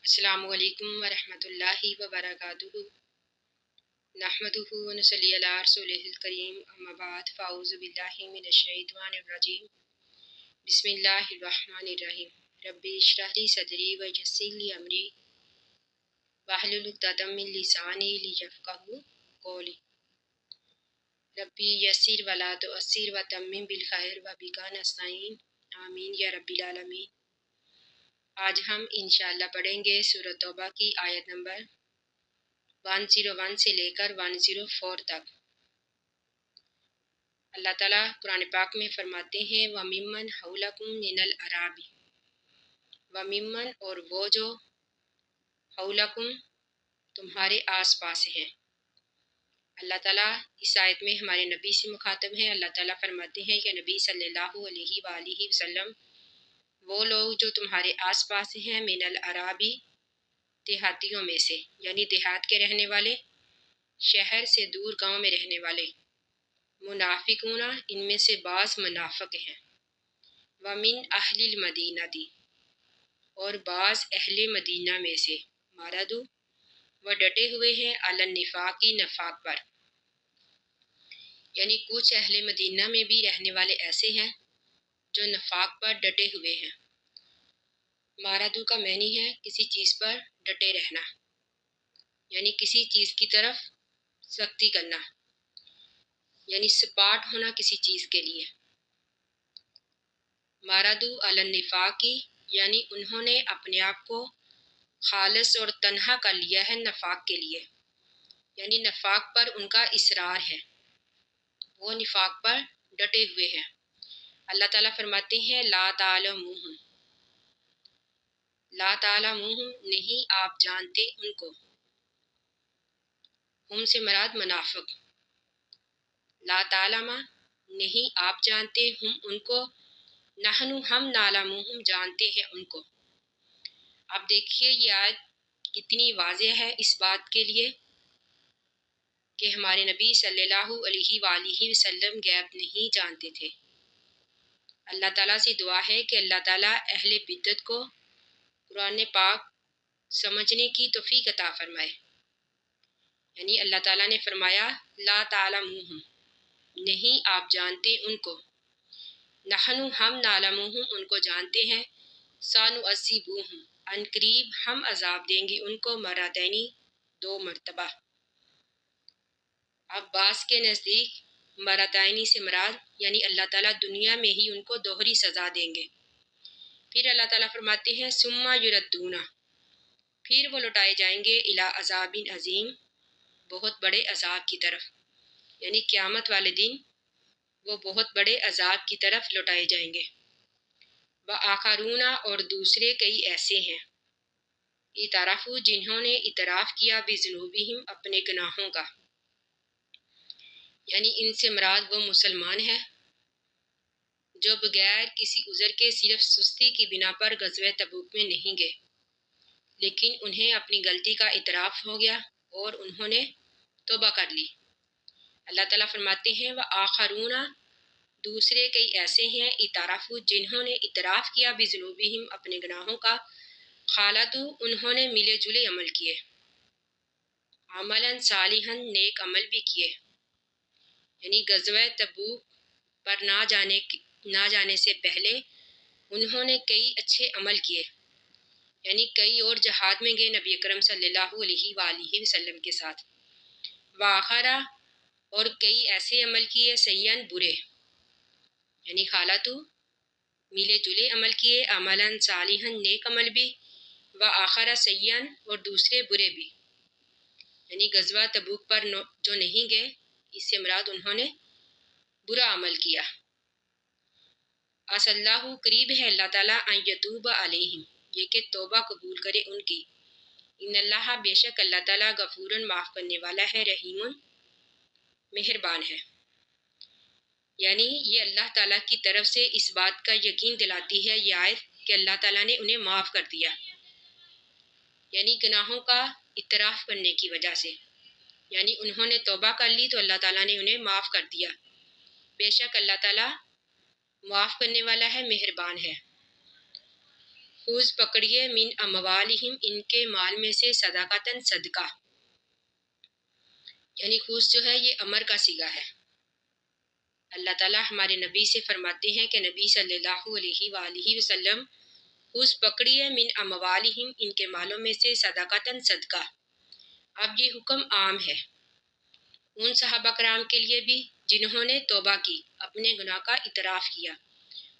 السلام علیکم ورحمۃ اللہ وبرکاتہ نحمدہ ونصلی علی رسولہ الکریم اما بعد فاعوذ باللہ من الشیطان الرجیم بسم اللہ الرحمن الرحیم ربی اشرح لی صدری ویسر لی امری واحلل عقدۃ من لسانی لیفقہوا قولی ربی یسر ولا تعسر وتمم بالخیر وبک نستعین آمین یا رب العالمین۔ آج ہم انشاءاللہ پڑھیں گے سورۃ توبہ کی آیت نمبر 101 سے لے کر 104 تک۔ اللہ تعالیٰ قرآن پاک میں فرماتے ہیں وَمِمَّنْ حَوْلَكُمْ مِنَ الْأَعْرَابِ، وَمِمَّنْ اور وہ جو حَوْلَكُمْ تمہارے آس پاس ہیں۔ اللہ تعالیٰ اس آیت میں ہمارے نبی سے مخاطب ہیں۔ اللہ تعالیٰ فرماتے ہیں کہ نبی صلی اللہ علیہ وآلہ وسلم وہ لوگ جو تمہارے آس پاس ہیں من العرابی دیہاتیوں میں سے، یعنی دیہات کے رہنے والے، شہر سے دور گاؤں میں رہنے والے، منافقون ان میں سے بعض منافق ہیں، ومن اہل المدینہ اور بعض اہل مدینہ میں سے، مردو وہ ڈٹے ہوئے ہیں علی النفاق نفاق پر، یعنی کچھ اہل مدینہ میں بھی رہنے والے ایسے ہیں جو نفاق پر ڈٹے ہوئے ہیں۔ ماردو کا معنی ہے کسی چیز پر ڈٹے رہنا، یعنی کسی چیز کی طرف سختی کرنا، یعنی سپاٹ ہونا کسی چیز کے لیے۔ ماردو علی النفاق یعنی انہوں نے اپنے آپ کو خالص اور تنہا کر لیا ہے نفاق کے لیے، یعنی نفاق پر ان کا اصرار ہے، وہ نفاق پر ڈٹے ہوئے ہیں۔ اللہ تعالیٰ فرماتے ہیں لا تعلموہم، لا تعلموہم نہیں آپ جانتے ان کو، ہم سے مراد منافق، لا تعلم نہیں آپ جانتے ہم ان کو، نحن ہم نعلموہم جانتے ہیں ان کو۔ اب دیکھیے یہ آیت کتنی واضح ہے اس بات کے لیے کہ ہمارے نبی صلی اللہ علیہ وآلہ وسلم غیب نہیں جانتے تھے۔ اللہ تعالیٰ سے دعا ہے کہ اللہ تعالیٰ اہل بدعت کو قرآن پاک سمجھنے کی توفیق عطا فرمائے۔ یعنی اللہ تعالیٰ نے فرمایا لا تعلموہم نہیں آپ جانتے ان کو، نحن ہم نعلموہم ان کو جانتے ہیں، سنعذبوہم ان قریب ہم عذاب دیں گے ان کو مرتین دو مرتبہ۔ اب بعض کے نزدیک مرتین سے مراد یعنی اللہ تعالیٰ دنیا میں ہی ان کو دوہری سزا دیں گے۔ پھر اللہ تعالیٰ فرماتے ہیں ثم یردون پھر وہ لوٹائے جائیں گے الی عذاب عظیم بہت بڑے عذاب کی طرف، یعنی قیامت والے دن وہ بہت بڑے عذاب کی طرف لوٹائے جائیں گے۔ وآخرون اور دوسرے کئی ایسے ہیں، اعترفوا جنہوں نے اعتراف کیا بذنوبہم اپنے گناہوں کا، یعنی ان سے مراد وہ مسلمان ہیں جو بغیر کسی عذر کے صرف سستی کی بنا پر غزوہ تبوک میں نہیں گئے، لیکن انہیں اپنی غلطی کا اعتراف ہو گیا اور انہوں نے توبہ کر لی۔ اللہ تعالیٰ فرماتے ہیں وآخرون دوسرے کئی ایسے ہیں اعترفوا جنہوں نے اعتراف کیا بذنوبہم اپنے گناہوں کا، خالطوا انہوں نے ملے جلے عمل کیے، عملاً صالحاً نیک عمل بھی کیے، یعنی غزوہ تبوک پر نہ جانے سے پہلے انہوں نے کئی اچھے عمل کیے، یعنی کئی اور جہاد میں گئے نبی اکرم صلی اللہ علیہ وآلہ وسلم کے ساتھ۔ وآخرہ اور کئی ایسے عمل کیے سیئاً برے، یعنی خالطوا ملے جلے عمل کیے، عملاً صالحاً نیک عمل بھی، وآخرہ سیئاً اور دوسرے برے بھی، یعنی غزوہ تبوک پر جو نہیں گئے اس سے مراد انہوں نے برا عمل کیا۔ عسى اللہ قریب ہے اللہ تعالیٰ ان یتوب علیہم یہ کہ توبہ قبول کرے ان کی، ان اللہ بے شک اللہ تعالیٰ غفور معاف کرنے والا ہے، رحیم مہربان ہے۔ یعنی یہ اللہ تعالیٰ کی طرف سے اس بات کا یقین دلاتی ہے یہ آیت کہ اللہ تعالیٰ نے انہیں معاف کر دیا، یعنی گناہوں کا اعتراف کرنے کی وجہ سے، یعنی انہوں نے توبہ کر لی تو اللہ تعالیٰ نے انہیں معاف کر دیا، بے شک اللہ تعالیٰ معاف کرنے والا ہے، مہربان ہے۔ خوز پکڑیے من اموالہم ان کے مال میں سے صدقاتن صدقہ، یعنی خوز جو ہے یہ امر کا صیغہ ہے۔ اللہ تعالیٰ ہمارے نبی سے فرماتے ہیں کہ نبی صلی اللہ علیہ وآلہ وسلم خوز پکڑیے من اموالہم ان کے مالوں میں سے صدقاتن صدقہ۔ اب یہ حکم عام ہے ان صحابہ کرام کے لیے بھی جنہوں نے توبہ کی، اپنے گناہ کا اعتراف کیا،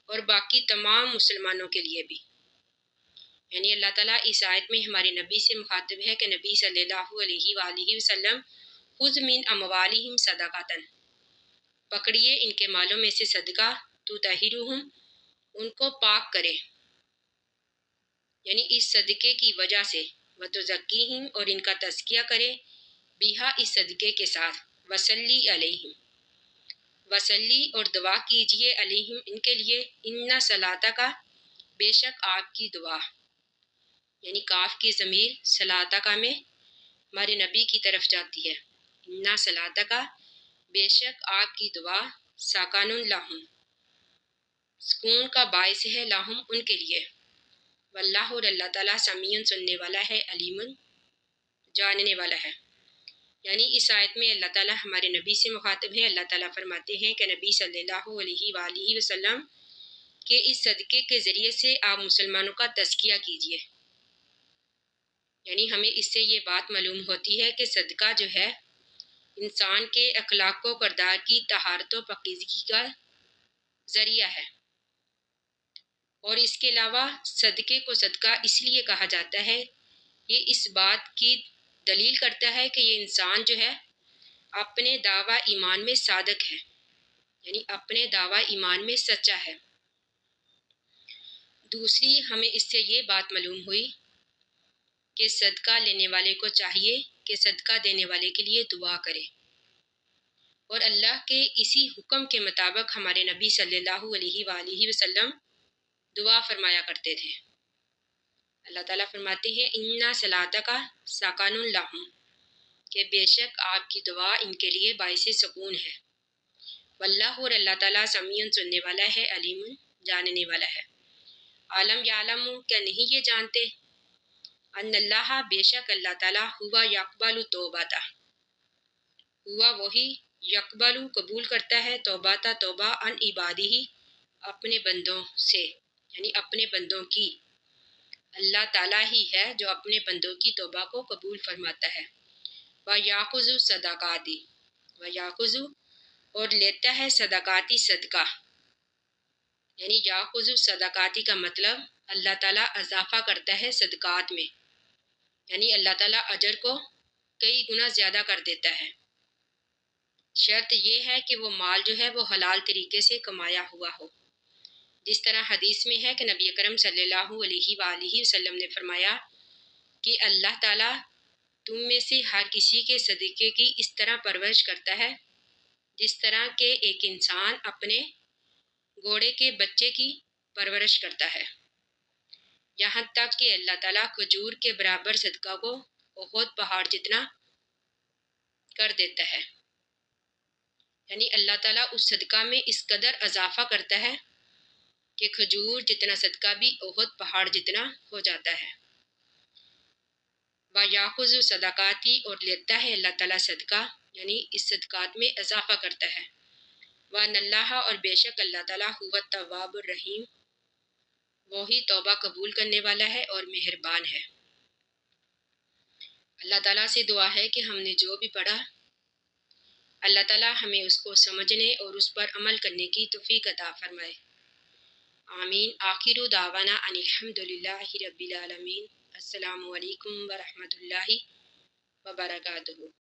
اور باقی تمام مسلمانوں کے لیے بھی۔ یعنی اللہ تعالیٰ اس آیت میں ہمارے نبی سے مخاطب ہے کہ نبی صلی اللہ علیہ وآلہ وسلم خذ من اموالہم صدقاتن، پکڑیے ان کے مالوں میں سے صدقہ، تطہرہم ان کو پاک کرے، یعنی اس صدقے کی وجہ سے، وتزکیہم اور ان کا تزکیہ کرے، بیہا اس صدقے کے ساتھ، وصلی علیہم وصلی اور دعا کیجئے علیہم ان کے لیے، ان صلاتہ کا بے شک آپ کی دعا، یعنی کاف کی ضمیر صلاتہ کا میں ہمارے نبی کی طرف جاتی ہے، ان صلاتہ کا بے شک آپ کی دعا، ساکن لہم سکون کا باعث ہے، لہم ان کے لیے، واللہ اور اللہ تعالیٰ سمیع سننے والا ہے، علیم جاننے والا ہے۔ یعنی اس آیت میں اللہ تعالیٰ ہمارے نبی سے مخاطب ہے۔ اللہ تعالیٰ فرماتے ہیں کہ نبی صلی اللہ علیہ وآلہ وسلم کہ اس صدقے کے ذریعے سے آپ مسلمانوں کا تزکیہ کیجئے، یعنی ہمیں اس سے یہ بات معلوم ہوتی ہے کہ صدقہ جو ہے انسان کے اخلاق و کردار کی طہارت و پاکیزگی کا ذریعہ ہے، اور اس کے علاوہ صدقے کو صدقہ اس لیے کہا جاتا ہے، یہ اس بات کی دلیل کرتا ہے کہ یہ انسان جو ہے اپنے دعویٰ ایمان میں صادق ہے، یعنی اپنے دعویٰ ایمان میں سچا ہے۔ دوسری ہمیں اس سے یہ بات معلوم ہوئی کہ صدقہ لینے والے کو چاہیے کہ صدقہ دینے والے کے لیے دعا کرے، اور اللہ کے اسی حکم کے مطابق ہمارے نبی صلی اللہ علیہ وآلہ وسلم دعا فرمایا کرتے تھے۔ اللہ تعالیٰ فرماتے ہیں ان صلاتہ کا ساکن لہم کہ بے شک آپ کی دعا ان کے لیے باعث سکون ہے، واللہ اور اللہ تعالیٰ سمیع سننے والا ہے، علیم جاننے والا ہے۔ عالم یعلم کیا نہیں یہ جانتے، ان اللہ بے شک اللہ تعالیٰ ہوا یقبل توبۃ، ہوا وہی یقبل قبول کرتا ہے، توبۃ توبہ، ان عبادہ اپنے بندوں سے، یعنی اپنے بندوں کی، اللہ تعالیٰ ہی ہے جو اپنے بندوں کی توبہ کو قبول فرماتا ہے۔ وَيَأْخُذُ الصَّدَقَاتِ وَيَأْخُذُ اور لیتا ہے صدقاتی صدقہ، یعنی یاخذ الصدقاتی کا مطلب اللہ تعالیٰ اضافہ کرتا ہے صدقات میں، یعنی اللہ تعالیٰ اجر کو کئی گنا زیادہ کر دیتا ہے۔ شرط یہ ہے کہ وہ مال جو ہے وہ حلال طریقے سے کمایا ہوا ہو، جس طرح حدیث میں ہے کہ نبی اکرم صلی اللہ علیہ وآلہ وسلم نے فرمایا کہ اللہ تعالیٰ تم میں سے ہر کسی کے صدقے کی اس طرح پرورش کرتا ہے جس طرح کہ ایک انسان اپنے گھوڑے کے بچے کی پرورش کرتا ہے، یہاں تک کہ اللہ تعالیٰ کھجور کے برابر صدقہ کو احد پہاڑ جتنا کر دیتا ہے، یعنی اللہ تعالیٰ اس صدقہ میں اس قدر اضافہ کرتا ہے کہ کھجور جتنا صدقہ بھی احد پہاڑ جتنا ہو جاتا ہے۔ وَيَأْخُذُ صدقاتی اور لیتا ہے اللہ تعالیٰ صدقہ، یعنی اس صدقات میں اضافہ کرتا ہے۔ وَأَنَّ اللَّهَ اور بے شک اللہ تعالیٰ هُوَ التَّوَّابُ الرَّحِيمُ وہی توبہ قبول کرنے والا ہے اور مہربان ہے۔ اللہ تعالیٰ سے دعا ہے کہ ہم نے جو بھی پڑھا اللہ تعالیٰ ہمیں اس کو سمجھنے اور اس پر عمل کرنے کی توفیق عطا فرمائے، آمین۔ آخر دعوانا ان الحمد للہ رب العالمین۔ السلام علیکم ورحمۃ اللہ وبرکاتہ۔